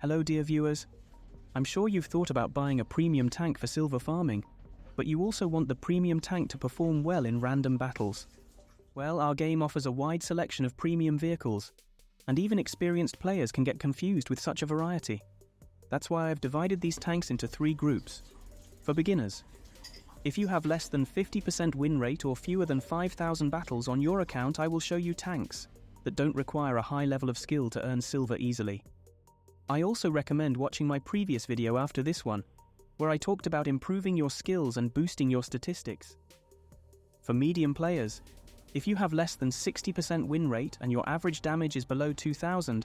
Hello dear viewers. I'm sure you've thought about buying a premium tank for silver farming, but you also want the premium tank to perform well in random battles. Well, our game offers a wide selection of premium vehicles, and even experienced players can get confused with such a variety. That's why I've divided these tanks into 3 groups. For beginners, if you have less than 50% win rate or fewer than 5,000 battles on your account, I will show you tanks that don't require a high level of skill to earn silver easily. I also recommend watching my previous video after this one, where I talked about improving your skills and boosting your statistics. For medium players, if you have less than 60% win rate and your average damage is below 2,000,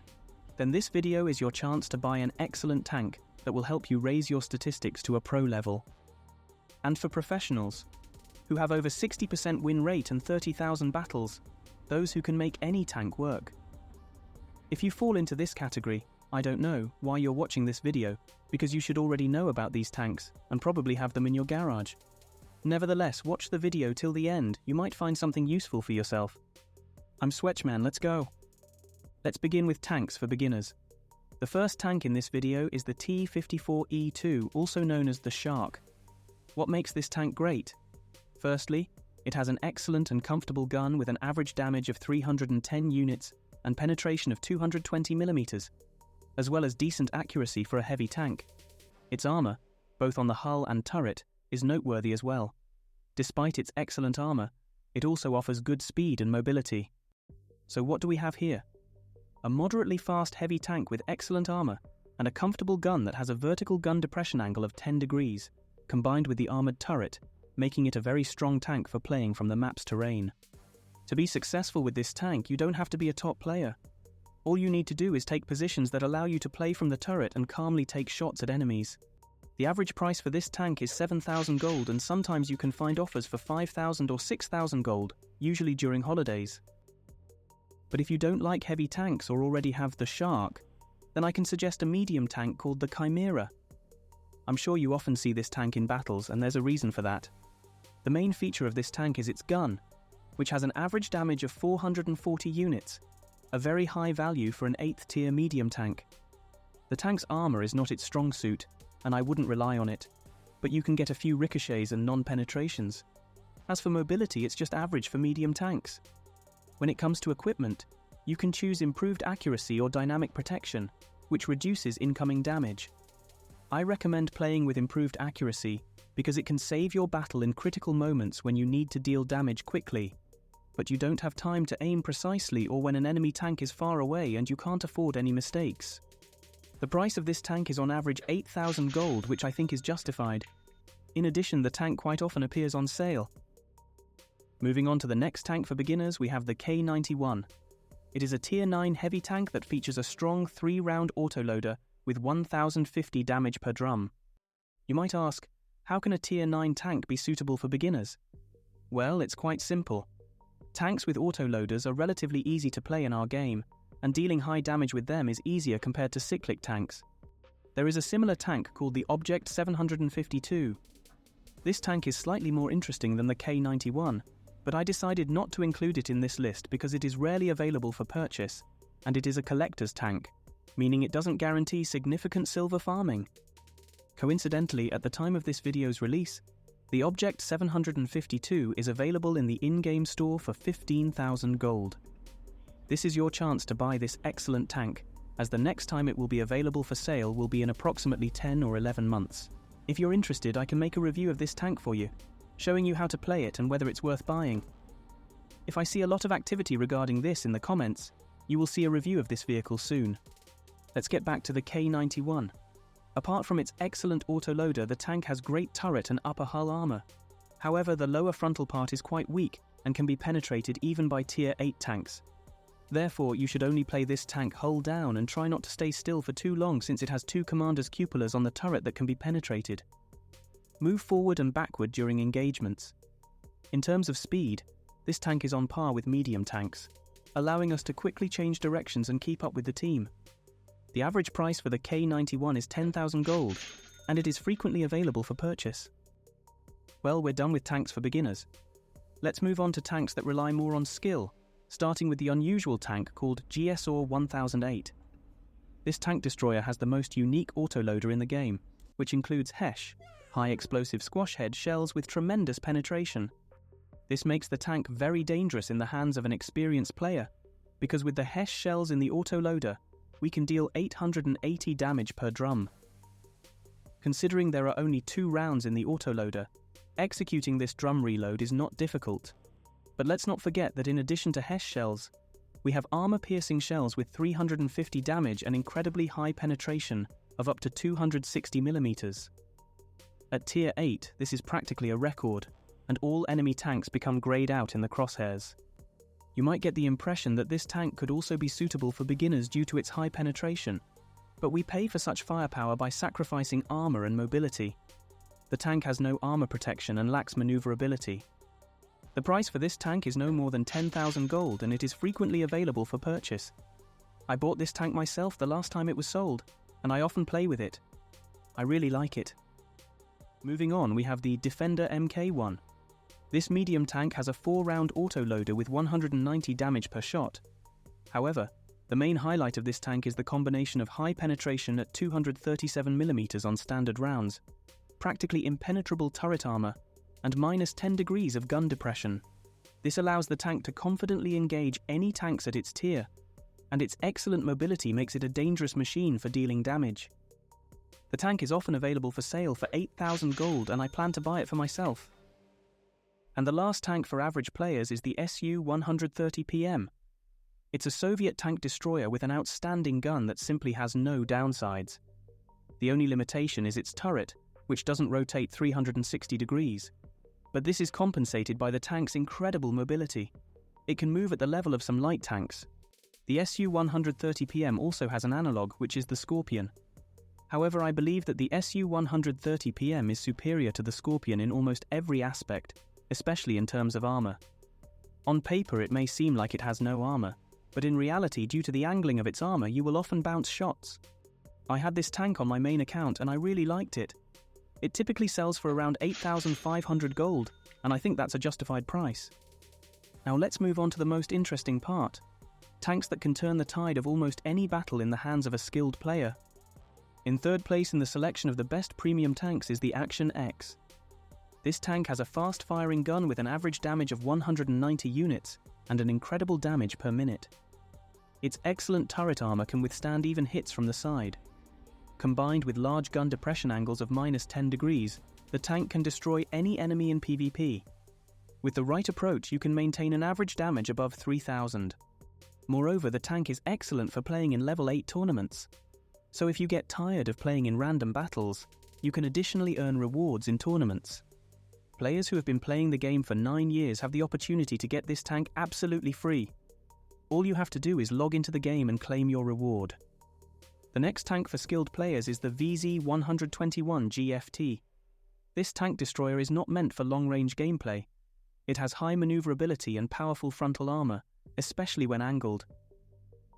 then this video is your chance to buy an excellent tank that will help you raise your statistics to a pro level. And for professionals, who have over 60% win rate and 30,000 battles, those who can make any tank work. If you fall into this category, I don't know why you're watching this video, because you should already know about these tanks and probably have them in your garage. Nevertheless, watch the video till the end, you might find something useful for yourself. I'm SweatchMan, let's go! Let's begin with tanks for beginners. The first tank in this video is the T-54E2, also known as the Shark. What makes this tank great? Firstly, it has an excellent and comfortable gun with an average damage of 310 units and penetration of 220mm, as well as decent accuracy for a heavy tank. Its armor, both on the hull and turret, is noteworthy as well. Despite its excellent armor, it also offers good speed and mobility. So what do we have here? A moderately fast heavy tank with excellent armor and a comfortable gun that has a vertical gun depression angle of 10 degrees, combined with the armored turret, making it a very strong tank for playing from the map's terrain. To be successful with this tank, you don't have to be a top player. All you need to do is take positions that allow you to play from the turret and calmly take shots at enemies. The average price for this tank is 7,000 gold, and sometimes you can find offers for 5,000 or 6,000 gold, usually during holidays. But if you don't like heavy tanks or already have the Shark, then I can suggest a medium tank called the Chimera. I'm sure you often see this tank in battles, and there's a reason for that. The main feature of this tank is its gun, which has an average damage of 440 units, a very high value for an 8th tier medium tank. The tank's armor is not its strong suit, and I wouldn't rely on it, but you can get a few ricochets and non-penetrations. As for mobility, it's just average for medium tanks. When it comes to equipment, you can choose improved accuracy or dynamic protection, which reduces incoming damage. I recommend playing with improved accuracy because it can save your battle in critical moments when you need to deal damage quickly, but you don't have time to aim precisely or when an enemy tank is far away and you can't afford any mistakes. The price of this tank is on average 8,000 gold, which I think is justified. In addition, the tank quite often appears on sale. Moving on to the next tank for beginners, we have the K91. It is a tier 9 heavy tank that features a strong 3-round autoloader with 1050 damage per drum. You might ask, how can a tier 9 tank be suitable for beginners? Well, it's quite simple. Tanks with autoloaders are relatively easy to play in our game, and dealing high damage with them is easier compared to cyclic tanks. There is a similar tank called the Object 752. This tank is slightly more interesting than the K91, but I decided not to include it in this list because it is rarely available for purchase, and it is a collector's tank, meaning it doesn't guarantee significant silver farming. Coincidentally, at the time of this video's release, the Object 752 is available in the in-game store for 15,000 gold. This is your chance to buy this excellent tank, as the next time it will be available for sale will be in approximately 10 or 11 months. If you're interested, I can make a review of this tank for you, showing you how to play it and whether it's worth buying. If I see a lot of activity regarding this in the comments, you will see a review of this vehicle soon. Let's get back to the K91. Apart from its excellent autoloader, the tank has great turret and upper hull armor. However, the lower frontal part is quite weak and can be penetrated even by tier 8 tanks. Therefore, you should only play this tank hull down and try not to stay still for too long, since it has 2 commander's cupolas on the turret that can be penetrated. Move forward and backward during engagements. In terms of speed, this tank is on par with medium tanks, allowing us to quickly change directions and keep up with the team. The average price for the K91 is 10,000 gold, and it is frequently available for purchase. Well, we're done with tanks for beginners. Let's move on to tanks that rely more on skill, starting with the unusual tank called GSOR 1008. This tank destroyer has the most unique autoloader in the game, which includes HESH, high explosive squash head shells with tremendous penetration. This makes the tank very dangerous in the hands of an experienced player, because with the HESH shells in the autoloader, we can deal 880 damage per drum. Considering there are only 2 rounds in the autoloader, executing this drum reload is not difficult. But let's not forget that in addition to HESH shells, we have armor-piercing shells with 350 damage and incredibly high penetration of up to 260 mm. At Tier 8, this is practically a record, and all enemy tanks become greyed out in the crosshairs. You might get the impression that this tank could also be suitable for beginners due to its high penetration, but we pay for such firepower by sacrificing armor and mobility. The tank has no armor protection and lacks maneuverability. The price for this tank is no more than 10,000 gold, and it is frequently available for purchase. I bought this tank myself the last time it was sold, and I often play with it. I really like it. Moving on, we have the Defender Mk1. This medium tank has a 4-round autoloader with 190 damage per shot. However, the main highlight of this tank is the combination of high penetration at 237 mm on standard rounds, practically impenetrable turret armor, and -10 degrees of gun depression. This allows the tank to confidently engage any tanks at its tier, and its excellent mobility makes it a dangerous machine for dealing damage. The tank is often available for sale for 8,000 gold, and I plan to buy it for myself. And the last tank for average players is the Su-130PM. It's a Soviet tank destroyer with an outstanding gun that simply has no downsides. The only limitation is its turret, which doesn't rotate 360 degrees. But this is compensated by the tank's incredible mobility. It can move at the level of some light tanks. The Su-130PM also has an analog, which is the Scorpion. However, I believe that the Su-130PM is superior to the Scorpion in almost every aspect, especially in terms of armor. On paper, it may seem like it has no armor, but in reality, due to the angling of its armor, you will often bounce shots. I had this tank on my main account and I really liked it. It typically sells for around 8,500 gold, and I think that's a justified price. Now let's move on to the most interesting part. Tanks that can turn the tide of almost any battle in the hands of a skilled player. In third place in the selection of the best premium tanks is the Action X. This tank has a fast-firing gun with an average damage of 190 units and an incredible damage per minute. Its excellent turret armor can withstand even hits from the side. Combined with large gun depression angles of -10 degrees, the tank can destroy any enemy in PvP. With the right approach, you can maintain an average damage above 3,000. Moreover, the tank is excellent for playing in level 8 tournaments. So if you get tired of playing in random battles, you can additionally earn rewards in tournaments. Players who have been playing the game for 9 years have the opportunity to get this tank absolutely free. All you have to do is log into the game and claim your reward. The next tank for skilled players is the VZ-121 GFT. This tank destroyer is not meant for long-range gameplay. It has high maneuverability and powerful frontal armor, especially when angled.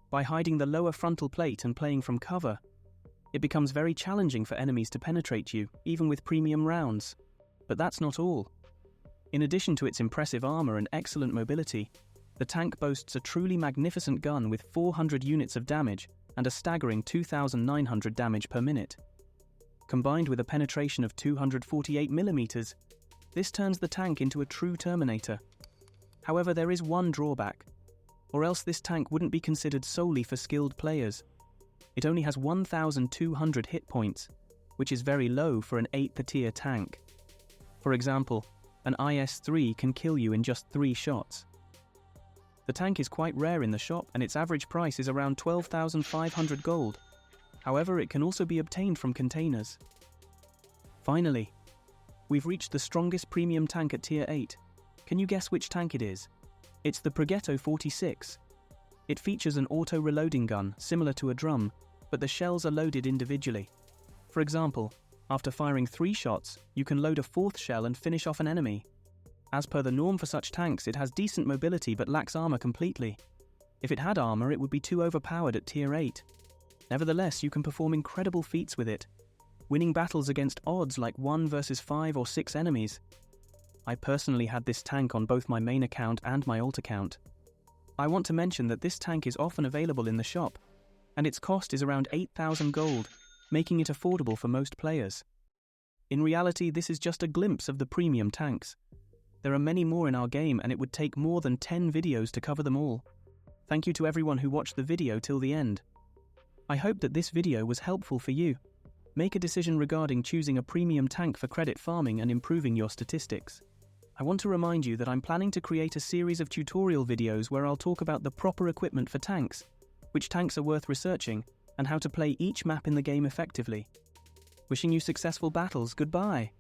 By hiding the lower frontal plate and playing from cover, it becomes very challenging for enemies to penetrate you, even with premium rounds. But that's not all. In addition to its impressive armor and excellent mobility, the tank boasts a truly magnificent gun with 400 units of damage and a staggering 2,900 damage per minute. Combined with a penetration of 248 mm, this turns the tank into a true Terminator. However, there is one drawback, or else this tank wouldn't be considered solely for skilled players. It only has 1,200 hit points, which is very low for an 8th tier tank. For example, an IS-3 can kill you in just 3 shots. The tank is quite rare in the shop and its average price is around 12,500 gold. However, it can also be obtained from containers. Finally, we've reached the strongest premium tank at Tier 8. Can you guess which tank it is? It's the Progetto 46. It features an auto-reloading gun, similar to a drum, but the shells are loaded individually. For example, after firing 3 shots, you can load a 4th shell and finish off an enemy. As per the norm for such tanks, it has decent mobility but lacks armor completely. If it had armor, it would be too overpowered at Tier 8. Nevertheless, you can perform incredible feats with it, winning battles against odds like 1 versus 5 or 6 enemies. I personally had this tank on both my main account and my alt account. I want to mention that this tank is often available in the shop. and its cost is around 8,000 gold, making it affordable for most players. In reality, this is just a glimpse of the premium tanks. There are many more in our game, and it would take more than 10 videos to cover them all. Thank you to everyone who watched the video till the end. I hope that this video was helpful for you. Make a decision regarding choosing a premium tank for credit farming and improving your statistics. I want to remind you that I'm planning to create a series of tutorial videos where I'll talk about the proper equipment for tanks, which tanks are worth researching, and how to play each map in the game effectively. Wishing you successful battles. Goodbye.